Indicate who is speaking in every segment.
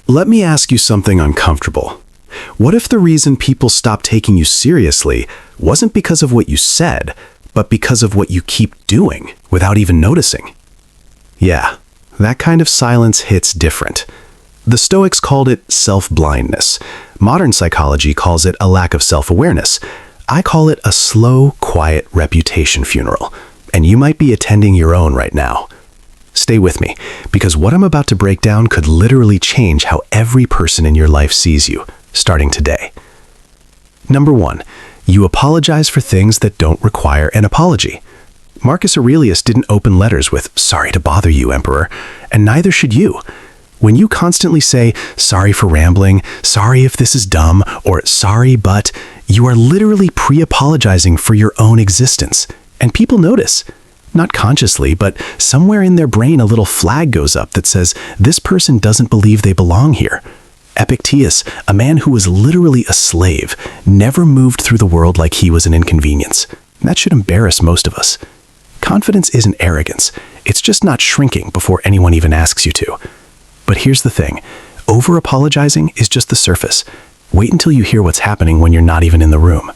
Speaker 1: Let me ask you something uncomfortable. What if the reason people stop taking you seriously wasn't because of what you said, but because of what you keep doing without even noticing? Yeah, that kind of silence hits different. The Stoics called it self-blindness. Modern psychology calls it a lack of self-awareness. I call it a slow, quiet reputation funeral. And you might be attending your own right now. Stay with me, because what I'm about to break down could literally change how every person in your life sees you, starting today. Number 1, you apologize for things that don't require an apology. Marcus Aurelius didn't open letters with, "Sorry to bother you, Emperor," and neither should you. When you constantly say, "Sorry for rambling," "Sorry if this is dumb," or "Sorry but," you are literally pre-apologizing for your own existence. And people notice. Not consciously, but somewhere in their brain a little flag goes up that says, this person doesn't believe they belong here. Epictetus, a man who was literally a slave, never moved through the world like he was an inconvenience. That should embarrass most of us. Confidence isn't arrogance. It's just not shrinking before anyone even asks you to. But here's the thing. Over-apologizing is just the surface. Wait until you hear what's happening when you're not even in the room.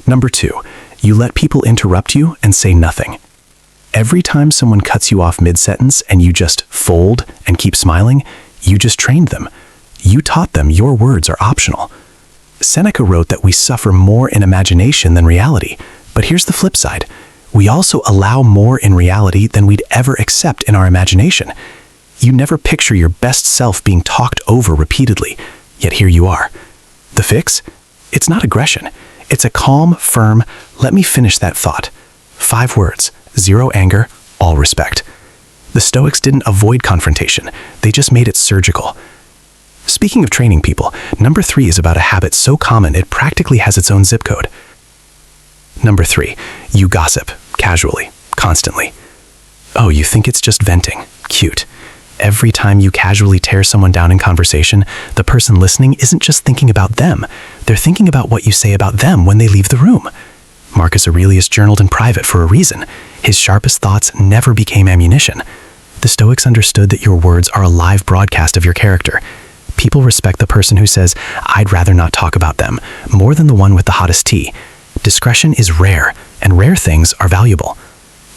Speaker 1: Number 2, you let people interrupt you and say nothing. Every time someone cuts you off mid-sentence and you just fold and keep smiling, you just trained them. You taught them your words are optional. Seneca wrote that we suffer more in imagination than reality. But here's the flip side. We also allow more in reality than we'd ever accept in our imagination. You never picture your best self being talked over repeatedly, yet here you are. The fix? It's not aggression. It's a calm, firm, let me finish that thought. 5 words, 0 anger, all respect. The Stoics didn't avoid confrontation. They just made it surgical. Speaking of training people, number 3 is about a habit so common it practically has its own zip code. Number 3, you gossip, casually, constantly. Oh, you think it's just venting? Cute. Every time you casually tear someone down in conversation, the person listening isn't just thinking about them. They're thinking about what you say about them when they leave the room. Marcus Aurelius journaled in private for a reason. His sharpest thoughts never became ammunition. The Stoics understood that your words are a live broadcast of your character. People respect the person who says, "I'd rather not talk about them," more than the one with the hottest tea. Discretion is rare, and rare things are valuable.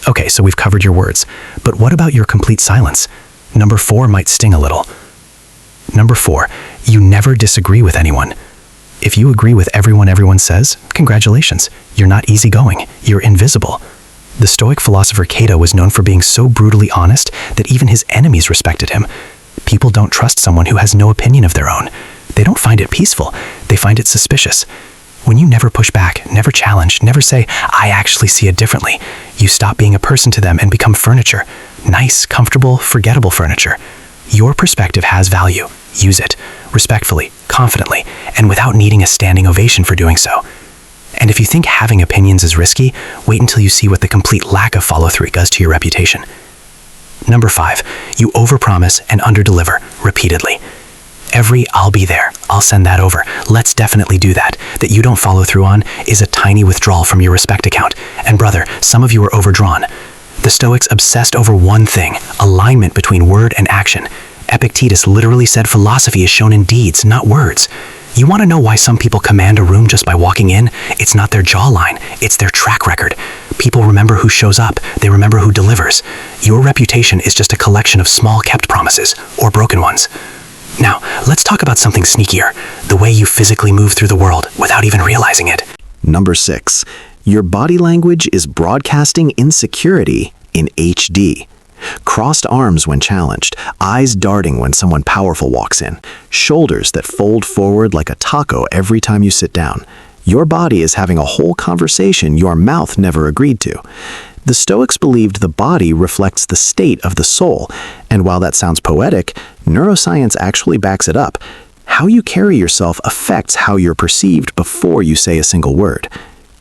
Speaker 1: Okay, so we've covered your words, but what about your complete silence? Number 4 might sting a little. Number 4, you never disagree with anyone. If you agree with everyone says, congratulations, you're not easygoing, you're invisible. The Stoic philosopher Cato was known for being so brutally honest that even his enemies respected him. People don't trust someone who has no opinion of their own. They don't find it peaceful, they find it suspicious. When you never push back, never challenge, never say, "I actually see it differently," you stop being a person to them and become furniture. Nice, comfortable, forgettable furniture. Your perspective has value. Use it, respectfully, confidently, and without needing a standing ovation for doing so. And if you think having opinions is risky, wait until you see what the complete lack of follow-through does to your reputation. Number 5, you overpromise and underdeliver repeatedly. Every "I'll be there, I'll send that over, let's definitely do that" that you don't follow through on is a tiny withdrawal from your respect account. And brother, some of you are overdrawn. The Stoics obsessed over one thing, alignment between word and action. Epictetus literally said philosophy is shown in deeds, not words. You want to know why some people command a room just by walking in? It's not their jawline, it's their track record. People remember who shows up, they remember who delivers. Your reputation is just a collection of small kept promises, or broken ones. Now, let's talk about something sneakier, the way you physically move through the world without even realizing it.
Speaker 2: Number 6, your body language is broadcasting insecurity in HD. Crossed arms when challenged, eyes darting when someone powerful walks in, shoulders that fold forward like a taco every time you sit down. Your body is having a whole conversation your mouth never agreed to. The Stoics believed the body reflects the state of the soul, and while that sounds poetic, neuroscience actually backs it up. How you carry yourself affects how you're perceived before you say a single word.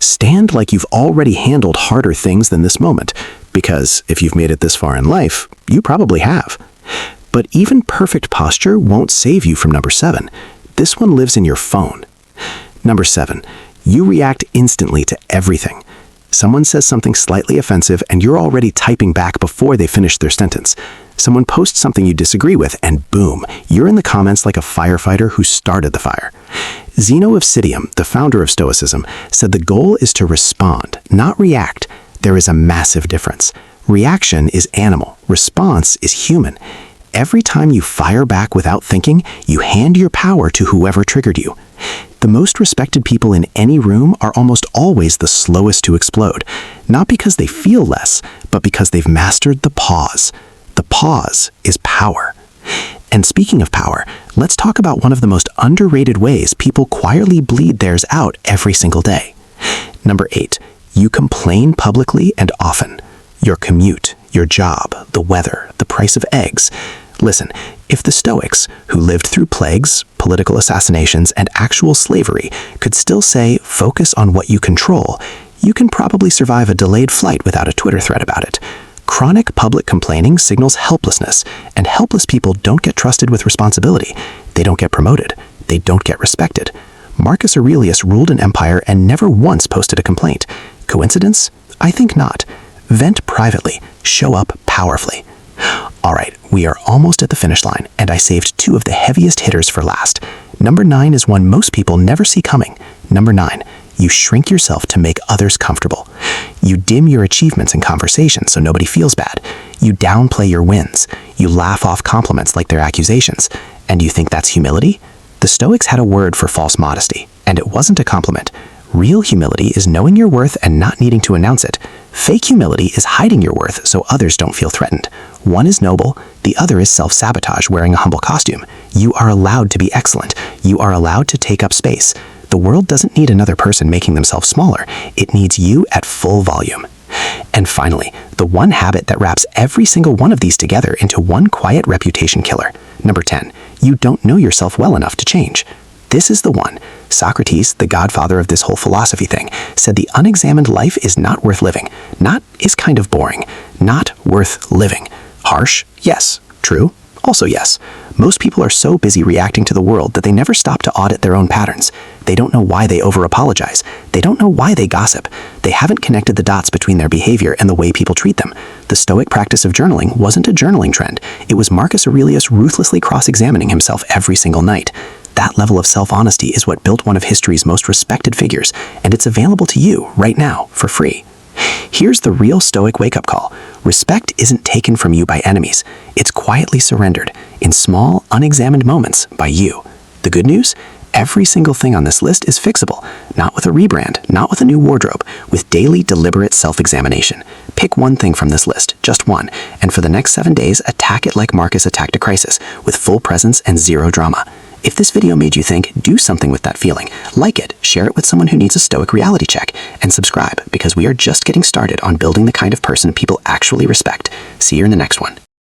Speaker 2: Stand like you've already handled harder things than this moment, because if you've made it this far in life, you probably have. But even perfect posture won't save you from number 7. This one lives in your phone. Number 7, you react instantly to everything. Someone says something slightly offensive and you're already typing back before they finish their sentence. Someone posts something you disagree with, and boom, you're in the comments like a firefighter who started the fire. Zeno of Citium, the founder of Stoicism, said the goal is to respond, not react. There is a massive difference. Reaction is animal. Response is human. Every time you fire back without thinking, you hand your power to whoever triggered you. The most respected people in any room are almost always the slowest to explode, not because they feel less, but because they've mastered the pause. The pause is power. And speaking of power, let's talk about one of the most underrated ways people quietly bleed theirs out every single day. Number 8, you complain publicly and often. Your commute, your job, the weather, the price of eggs. Listen, if the Stoics, who lived through plagues, political assassinations, and actual slavery, could still say, focus on what you control, you can probably survive a delayed flight without a Twitter thread about it. Chronic public complaining signals helplessness, and helpless people don't get trusted with responsibility. They don't get promoted. They don't get respected. Marcus Aurelius ruled an empire and never once posted a complaint. Coincidence? I think not. Vent privately. Show up powerfully. All right, we are almost at the finish line, and I saved 2 of the heaviest hitters for last. Number 9 is one most people never see coming. Number 9, you shrink yourself to make others comfortable. You dim your achievements in conversation so nobody feels bad. You downplay your wins. You laugh off compliments like they're accusations. And you think that's humility? The Stoics had a word for false modesty, and it wasn't a compliment. Real humility is knowing your worth and not needing to announce it. Fake humility is hiding your worth so others don't feel threatened. One is noble, the other is self-sabotage wearing a humble costume. You are allowed to be excellent. You are allowed to take up space. The world doesn't need another person making themselves smaller. It needs you at full volume. And finally, the one habit that wraps every single one of these together into one quiet reputation killer. Number 10, you don't know yourself well enough to change. This is the one. Socrates, the godfather of this whole philosophy thing, said the unexamined life is not worth living. Not is kind of boring. Not worth living. Harsh? Yes. True? Also yes. Most people are so busy reacting to the world that they never stop to audit their own patterns. They don't know why they over-apologize. They don't know why they gossip. They haven't connected the dots between their behavior and the way people treat them. The Stoic practice of journaling wasn't a journaling trend. It was Marcus Aurelius ruthlessly cross-examining himself every single night. That level of self-honesty is what built one of history's most respected figures, and it's available to you right now for free. Here's the real Stoic wake-up call. Respect isn't taken from you by enemies. It's quietly surrendered, in small, unexamined moments, by you. The good news? Every single thing on this list is fixable, not with a rebrand, not with a new wardrobe, with daily, deliberate self-examination. Pick one thing from this list, just one, and for the next 7 days, attack it like Marcus attacked a crisis, with full presence and zero drama. If this video made you think, do something with that feeling. Like it, share it with someone who needs a Stoic reality check, and subscribe, because we are just getting started on building the kind of person people actually respect. See you in the next one.